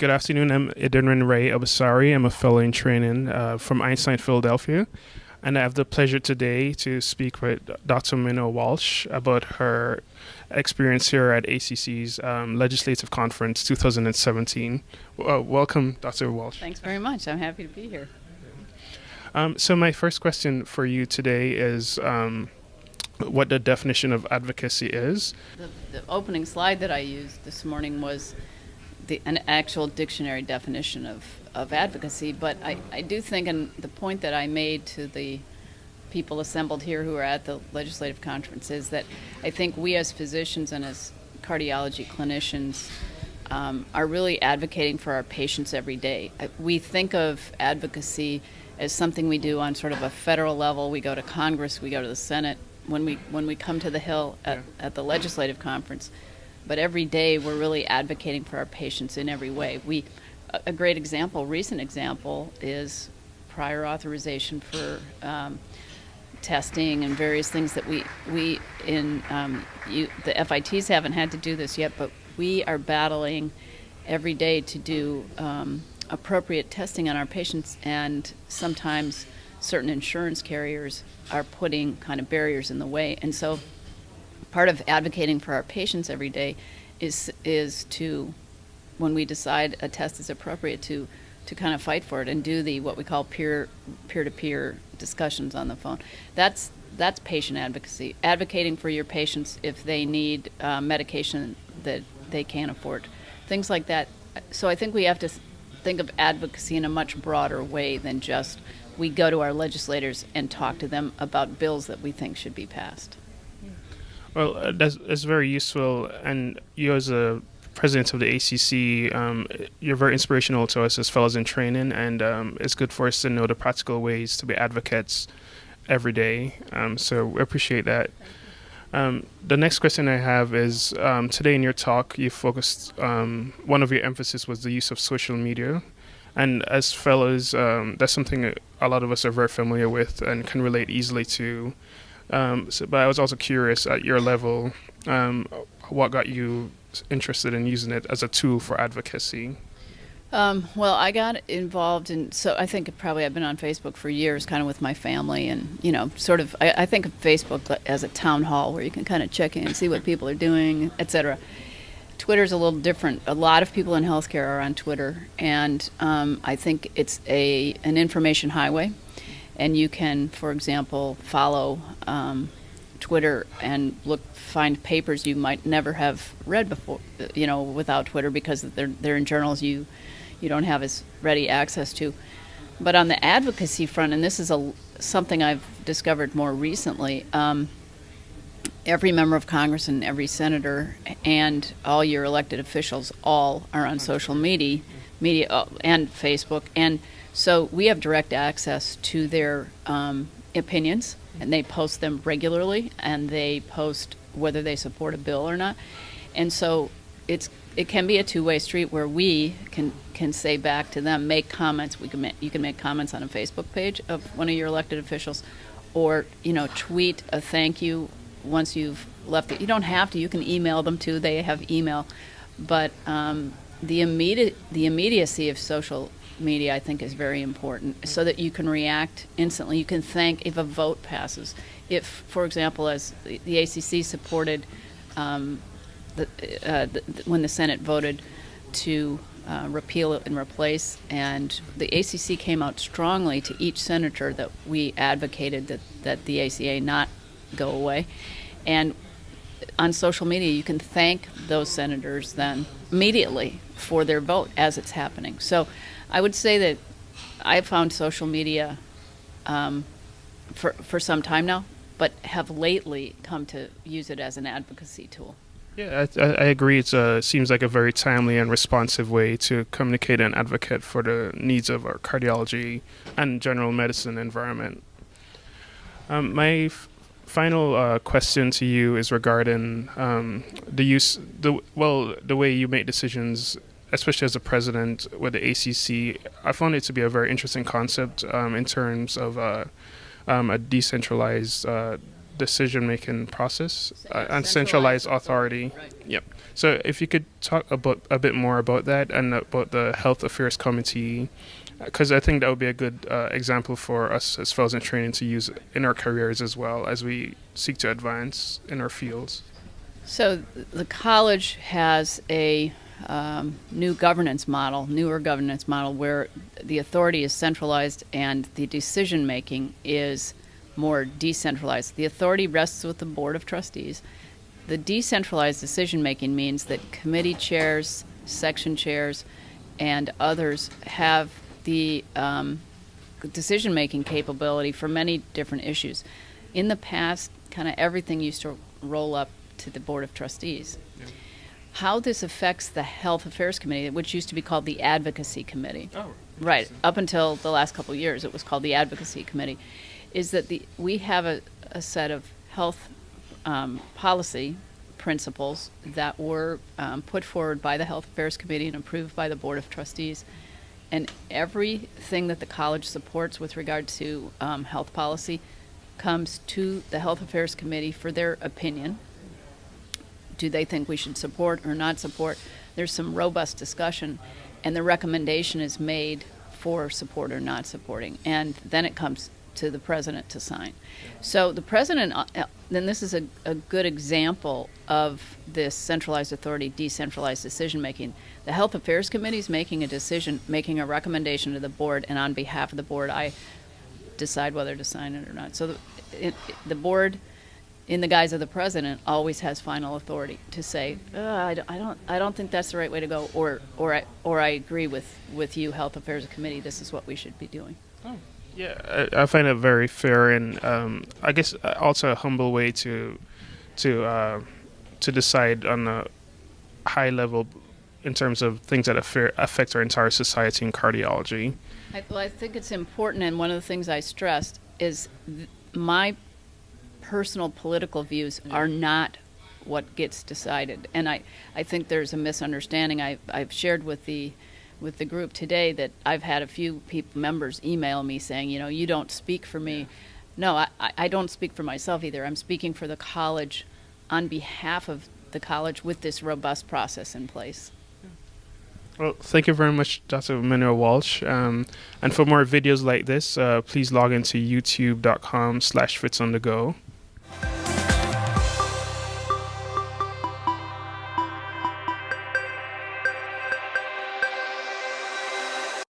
Good afternoon. I'm Edirin Rae Obasarae. I'm a fellow in training from Einstein, Philadelphia. And I have the pleasure today to speak with Dr. Minnow Walsh about her experience here at ACC's Legislative Conference 2017. Welcome, Dr. Walsh. Thanks very much. I'm happy to be here. So my first question for you today is what the definition of advocacy is. The opening slide that I used this morning was an actual dictionary definition of advocacy, but I do think, and the point that I made to the people assembled here who are at the Legislative Conference, is that I think we as physicians and as cardiology clinicians are really advocating for our patients every day. We think of advocacy as something we do on sort of a federal level. We go to Congress, we go to the Senate, when we come to the Hill at the Legislative Conference. But every day we're really advocating for our patients in every way. A great example, recent example, is prior authorization for testing and various things that the FITs haven't had to do this yet, but we are battling every day to do appropriate testing on our patients, and sometimes certain insurance carriers are putting kind of barriers in the way. And so part of advocating for our patients every day is to, when we decide a test is appropriate, to kind of fight for it and do what we call peer-to-peer discussions on the phone. That's patient advocacy, advocating for your patients if they need medication that they can't afford, things like that. So I think we have to think of advocacy in a much broader way than just we go to our legislators and talk to them about bills that we think should be passed. Well, that's very useful, and you as a president of the ACC, you're very inspirational to us as fellows in training, and it's good for us to know the practical ways to be advocates every day, so we appreciate that. The next question I have is, today in your talk, you focused, one of your emphasis was the use of social media, and as fellows, that's something a lot of us are very familiar with and can relate easily to. But I was also curious, at your level, what got you interested in using it as a tool for advocacy? Well, I got involved so I think probably I've been on Facebook for years, kind of with my family, and, sort of, I think of Facebook as a town hall where you can kind of check in and see what people are doing, etc. Twitter's a little different. A lot of people in healthcare are on Twitter, and I think it's an information highway. And you can, for example, follow Twitter and find papers you might never have read before, without Twitter, because they're in journals you don't have as ready access to. But on the advocacy front, and this is something I've discovered more recently, every member of Congress and every senator and all your elected officials all are on social media and Facebook, and so we have direct access to their opinions, and they post them regularly, and they post whether they support a bill or not. And so it can be a two-way street where we can say back to them, make comments. You can make comments on a Facebook page of one of your elected officials, or tweet a thank you once you've left it. You don't have to. You can email them too. They have email, but the immediacy of social media, I think, is very important, so that you can react instantly. You can thank if a vote passes. If, for example, as the ACC supported when the Senate voted to repeal it and replace, and the ACC came out strongly to each senator that we advocated that the ACA not go away. And on social media, you can thank those senators then immediately for their vote as it's happening. So I would say that I've found social media for some time now, but have lately come to use it as an advocacy tool. Yeah, I agree. It seems like a very timely and responsive way to communicate and advocate for the needs of our cardiology and general medicine environment. My final question to you is regarding the way you make decisions, especially as a president with the ACC. I found it to be a very interesting concept in terms of a decentralized decision-making process and Centralized centralized authority. Right. Yep. So if you could talk about a bit more about that and about the Health Affairs Committee, because I think that would be a good example for us as fellows in training to use in our careers as well as we seek to advance in our fields. So the college has a newer governance model, where the authority is centralized and the decision making is more decentralized. The authority rests with the Board of Trustees. The decentralized decision making means that committee chairs, section chairs, and others have the decision making capability for many different issues. In the past, kind of everything used to roll up to the Board of Trustees. Yeah. How this affects the Health Affairs Committee, which used to be called the Advocacy Committee. Oh, right. Up until the last couple of years, it was called the Advocacy Committee. Is that we have a set of health policy principles that were put forward by the Health Affairs Committee and approved by the Board of Trustees. And everything that the college supports with regard to health policy comes to the Health Affairs Committee for their opinion. Do they think we should support or not support? There's some robust discussion, and the recommendation is made for support or not supporting. And then it comes to the president to sign. So the president, then this is a good example of this centralized authority, decentralized decision making. The Health Affairs Committee is making a decision, making a recommendation to the board, and on behalf of the board, I decide whether to sign it or not. So the board, in the guise of the president, always has final authority to say, I don't think that's the right way to go, or I agree with you, Health Affairs Committee. This is what we should be doing. Oh. Yeah, I find it very fair, and I guess also a humble way to decide on a high level in terms of things that affect our entire society in cardiology. I think it's important, and one of the things I stressed is my personal political views are not what gets decided, and I think there's a misunderstanding. I've shared with the group today that I've had a few members email me saying, you don't speak for me. No, I don't speak for myself either. I'm speaking for the college on behalf of the college with this robust process in place. Well, thank you very much, Dr. Minnow Walsh. And for more videos like this, please log into youtube.com/fitsonthego.